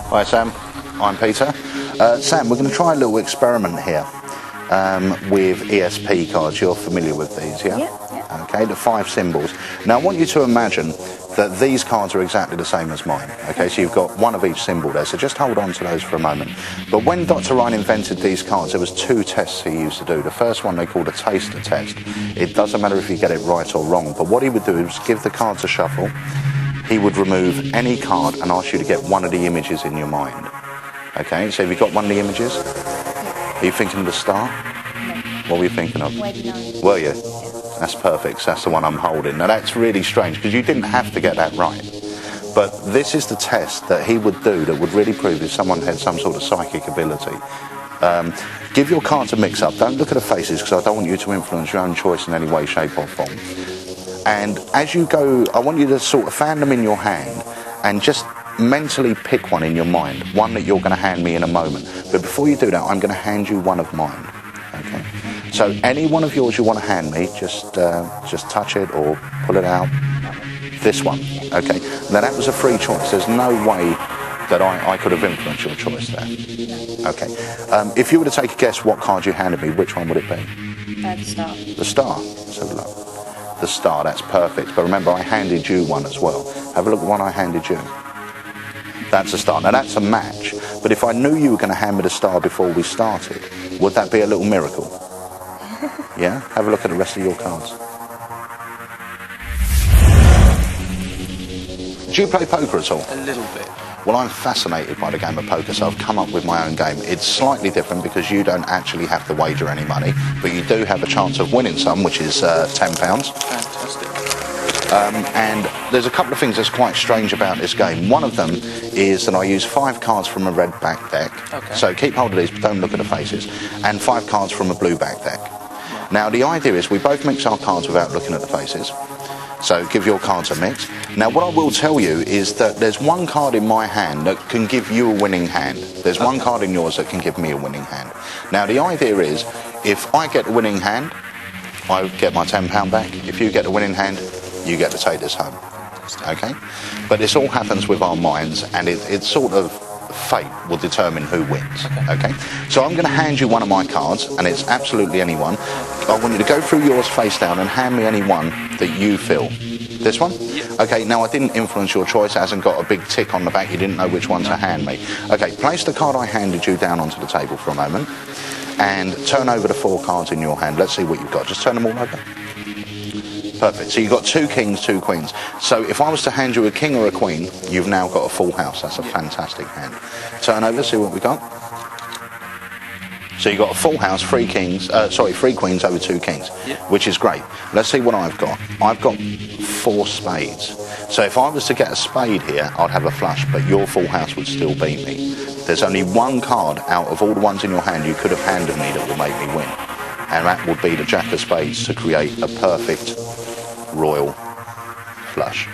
Hi Sam, I'm Peter. Sam, we're going to try a little experiment here with ESP cards. You're familiar with these, yeah? Yeah. Okay, the 5 symbols. Now I want you to imagine that these cards are exactly the same as mine. Okay, so you've got one of each symbol there, so just hold on to those for a moment. But when Dr. Ryan invented these cards, there was 2 tests he used to do. The first one they called a taster test. It doesn't matter if you get it right or wrong, but what he would do is give the cards a shuffle. He would remove any card and ask you to get one of the images in your mind. Okay, so have you got one of the images? Are you thinking of the star? No. What were you thinking of? Were you? That's perfect, so that's the one I'm holding. Now that's really strange because you didn't have to get that right. But this is the test that he would do that would really prove if someone had some sort of psychic ability. Give your cards a mix up. Don't look at the faces because I don't want you to influence your own choice in any way, shape or form. And as you go, I want you to sort of fan them in your hand and just mentally pick one in your mind, one that you're going to hand me in a moment. But before you do that, I'm going to hand you one of mine. Okay? So any one of yours you want to hand me, just touch it or pull it out. This one. Okay? Now that was a free choice. There's no way that I could have influenced your choice there. Okay. If you were to take a guess what card you handed me, which one would it be? The star. The star. Let's have a look. The star, that's perfect. But remember, I handed you one as well. Have a look at the one I handed you. That's a star. Now that's a match. But if I knew you were going to hand me the star before we started, would that be a little miracle? Yeah? Have a look at the rest of your cards. Do you play poker at all? A little bit. Well, I'm fascinated by the game of poker, so I've come up with my own game. It's slightly different because you don't actually have to wager any money, but you do have a chance of winning some, which is £10. Fantastic. And there's a couple of things that's quite strange about this game. One of them is that I use 5 cards from a red back deck. Okay. So keep hold of these, but don't look at the faces. And 5 cards from a blue back deck. Now, the idea is we both mix our cards without looking at the faces. So give your cards a mix. Now what I will tell you is that there's one card in my hand that can give you a winning hand. There's one card in yours that can give me a winning hand. Now the idea is, if I get a winning hand, I get my £10 back. If you get a winning hand, you get to take this home. Okay? But this all happens with our minds, and it's sort of fate will determine who wins. Okay? So I'm going to hand you one of my cards, and it's absolutely any one. I want you to go through yours face down and hand me any one that you feel. This one? Yeah. Okay, now I didn't influence your choice. It hasn't got a big tick on the back. You didn't know which one to hand me. Okay, place the card I handed you down onto the table for a moment and turn over the 4 cards in your hand. Let's see what you've got. Just turn them all over. Perfect. So you've got 2 kings, 2 queens. So if I was to hand you a king or a queen, you've now got a full house. That's a fantastic hand. Turn over, see what we got. So you've got a full house, 3 queens over 2 kings, which is great. Let's see what I've got. I've got 4 spades. So if I was to get a spade here, I'd have a flush, but your full house would still beat me. There's only one card out of all the ones in your hand you could have handed me that will make me win. And that would be the Jack of Spades to create a perfect royal flush.